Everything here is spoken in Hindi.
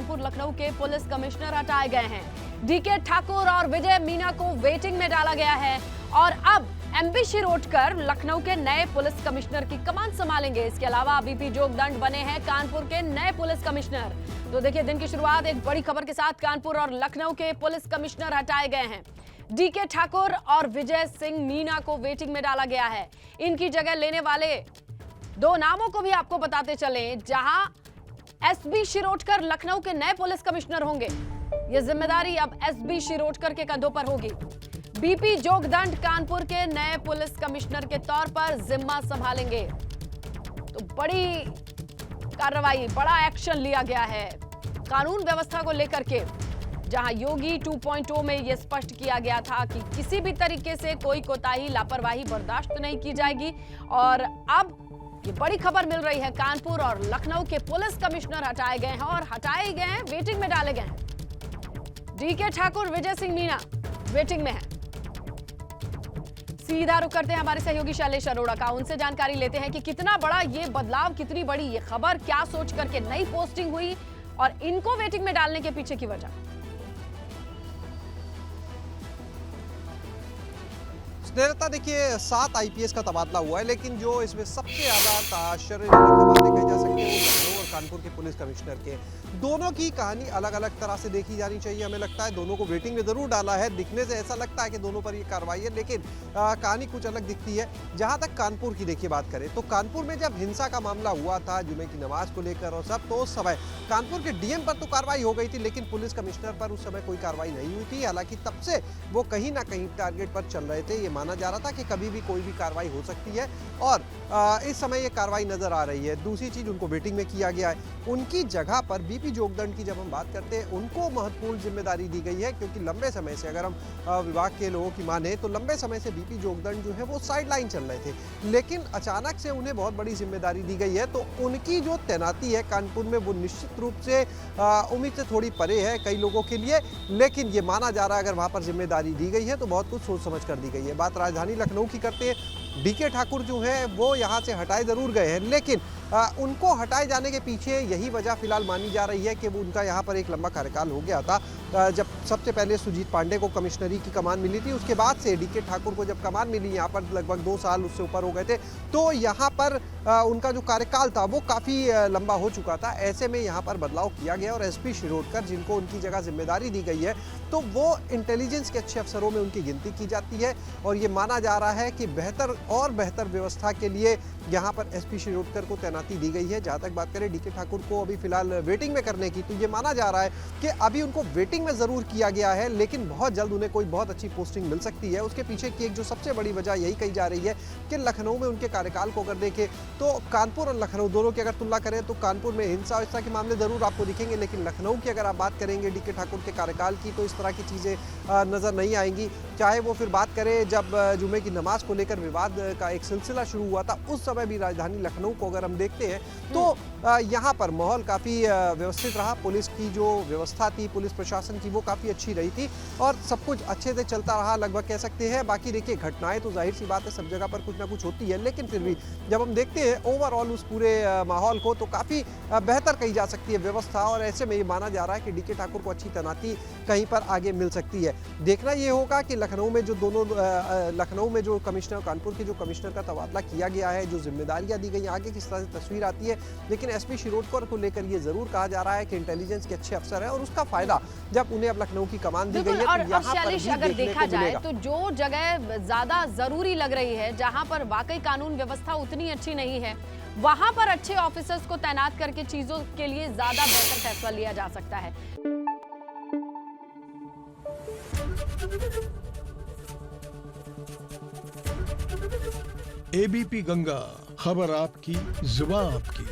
कानपुर लखनऊ के पुलिस कमिश्नर हटाए गए हैं। डीके ठाकुर और विजय मीना को वेटिंग में डाला गया है और अब एमबी शिरोडकर लखनऊ के नए पुलिस कमिश्नर की कमान संभालेंगे। इसके अलावा बीपी जोगदंड बने हैं कानपुर के नए पुलिस कमिश्नर। तो देखिए, दिन की शुरुआत एक बड़ी खबर के साथ। कानपुर और लखनऊ के पुलिस कमिश्नर हटाए गए हैं। डीके ठाकुर और विजय सिंह मीना को वेटिंग में डाला गया है। इनकी जगह लेने वाले दो नामों को भी आपको बताते चलें। जहां एसबी शिरोडकर लखनऊ के नए पुलिस कमिश्नर होंगे, यह जिम्मेदारी अब एसबी शिरोडकर के कंधों पर होगी। बीपी जोगदंड कानपुर के नए पुलिस कमिश्नर के तौर पर जिम्मा संभालेंगे। तो बड़ी कार्रवाई, बड़ा एक्शन लिया गया है कानून व्यवस्था को लेकर के, जहां योगी 2.0 में यह स्पष्ट किया गया था कि किसी भी तरीके से कोई कोताही, लापरवाही बर्दाश्त नहीं की जाएगी। और अब ये बड़ी खबर मिल रही है, कानपुर और लखनऊ के पुलिस कमिश्नर हटाए गए हैं और हटाए गए हैं, वेटिंग में डाले गए हैं। डीके ठाकुर, विजय सिंह मीना वेटिंग में है। सीधा रुख करते हैं हमारे सहयोगी शैलेश अरोड़ा का, उनसे जानकारी लेते हैं कि कितना बड़ा ये बदलाव, कितनी बड़ी ये खबर, क्या सोच करके नई पोस्टिंग हुई और इनको वेटिंग में डालने के पीछे की वजह। स्नेहलता, देखिए 7 आईपीएस का तबादला हुआ है, लेकिन जो इसमें सबसे ज्यादा आश्चर्यजनक तबादले कहे जा सकते हैं वो लखनऊ और कानपुर के पुलिस कमिश्नर के। दोनों की कहानी अलग अलग तरह से देखी जानी चाहिए। हमें लगता है दोनों को वेटिंग में जरूर डाला है, दिखने से ऐसा लगता है कि दोनों पर ये कार्रवाई है, लेकिन कहानी कुछ अलग दिखती है। जहां तक कानपुर की देखिए बात करें तो कानपुर में जब हिंसा का मामला हुआ था जुमे की नमाज को लेकर और सब, तो उस समय कानपुर के डीएम पर तो कार्रवाई हो गई थी, लेकिन पुलिस कमिश्नर पर उस समय कोई कार्रवाई नहीं हुई थी। हालांकि तब से वो कहीं ना कहीं टारगेट पर चल रहे थे। ये माना जा रहा था कि कभी भी कोई भी कार्रवाई हो सकती है और इस समय ये कार्रवाई नजर आ रही है। दूसरी चीज, उनको वेटिंग में किया गया है। उनकी जगह पर बीपी जोगदंड की जब हम बात करते हैं, उनको महत्वपूर्ण जिम्मेदारी दी गई है, क्योंकि लंबे समय से, अगर हम विभाग के लोगों की माने तो लंबे समय से बीपी जोगदंड जो है वो साइड लाइन चल रहे थे, लेकिन अचानक से उन्हें बहुत बड़ी जिम्मेदारी दी गई है। तो उनकी जो तैनाती है कानपुर में वो निश्चित रूप से उम्मीद से थोड़ी परे है कई लोगों के लिए, लेकिन ये माना जा रहा है अगर वहां पर जिम्मेदारी दी गई है तो बहुत कुछ सोच समझ कर दी गई है। बात राजधानी लखनऊ की करते हैं, डीके ठाकुर जो है वो यहाँ से हटाए जरूर गए हैं, लेकिन उनको हटाए जाने के पीछे यही वजह फिलहाल मानी जा रही है कि वो उनका यहाँ पर एक लंबा कार्यकाल हो गया था। जब सबसे पहले सुजीत पांडे को कमिश्नरी की कमान मिली थी, उसके बाद से डीके ठाकुर को जब कमान मिली यहाँ पर लगभग 2 साल उससे ऊपर हो गए थे, तो यहाँ पर उनका जो कार्यकाल था वो काफ़ी लंबा हो चुका था। ऐसे में यहाँ पर बदलाव किया गया और एसपी शिरोडकर, जिनको उनकी जगह जिम्मेदारी दी गई है, तो वो इंटेलिजेंस के अच्छे अफसरों में उनकी गिनती की जाती है और ये माना जा रहा है कि बेहतर व्यवस्था के लिए यहाँ पर एसपी शिरोडकर को तैनाती दी गई है। जहाँ तक बात करें डीके ठाकुर को अभी फिलहाल वेटिंग में करने की, तो ये माना जा रहा है कि अभी उनको वेटिंग में जरूर किया गया है, लेकिन बहुत जल्द उन्हें कोई बहुत अच्छी पोस्टिंग मिल सकती है। उसके पीछे की एक जो सबसे बड़ी वजह यही कही जा रही है कि लखनऊ में उनके कार्यकाल को अगर देखें तो कानपुर और लखनऊ दोनों की अगर तुलना करें तो कानपुर में हिंसा के मामले जरूर आपको दिखेंगे, लेकिन लखनऊ की अगर आप बात करेंगे डीके ठाकुर के कार्यकाल की तो इस तरह की चीज़ें नज़र नहीं आएंगी। चाहे वो फिर बात करें जब जुमे की नमाज को लेकर विवाद का एक सिलसिला शुरू हुआ था, उस समय भी राजधानी लखनऊ को अगर हम देखते हैं तो यहाँ पर माहौल काफ़ी व्यवस्थित रहा। पुलिस की जो व्यवस्था थी, पुलिस प्रशासन की, वो काफ़ी अच्छी रही थी और सब कुछ अच्छे से चलता रहा लगभग कह सकते हैं। बाकी देखिए, घटनाएं तो जाहिर सी बात है सब जगह पर कुछ ना कुछ होती है, लेकिन फिर भी जब हम देखते हैं ओवरऑल उस पूरे माहौल को तो काफ़ी बेहतर कही जा सकती है व्यवस्था। और ऐसे में ये माना जा रहा है कि डीके ठाकुर को अच्छी तैनाती कहीं पर आगे मिल सकती है। देखना ये होगा कि लखनऊ में जो कमिश्नर, कानपुर के जो कमिश्नर का तबादला किया गया है, जो जिम्मेदारियां दी गई, आगे किस तरह से तस्वीर आती है। लेकिन एसपी शिरोडकर को लेकर ये जरूर कहा जा रहा है कि इंटेलिजेंस के अच्छे अफसर हैं और उसका फायदा जब उन्हें अब लखनऊ की कमान दी गई है तो यहाँ पर भी अगर देखा जाए मिलेगा। तो जो जगह ज्यादा जरूरी लग रही है, जहां पर वाकई कानून व्यवस्था उतनी अच्छी नहीं है, वहां पर अच्छे ऑफिसर्स को तैनात करके चीजों के लिए ज्यादा बेहतर फैसला लिया जा सकता है। एबीपी गंगा, खबर आपकी, जुबान आपकी।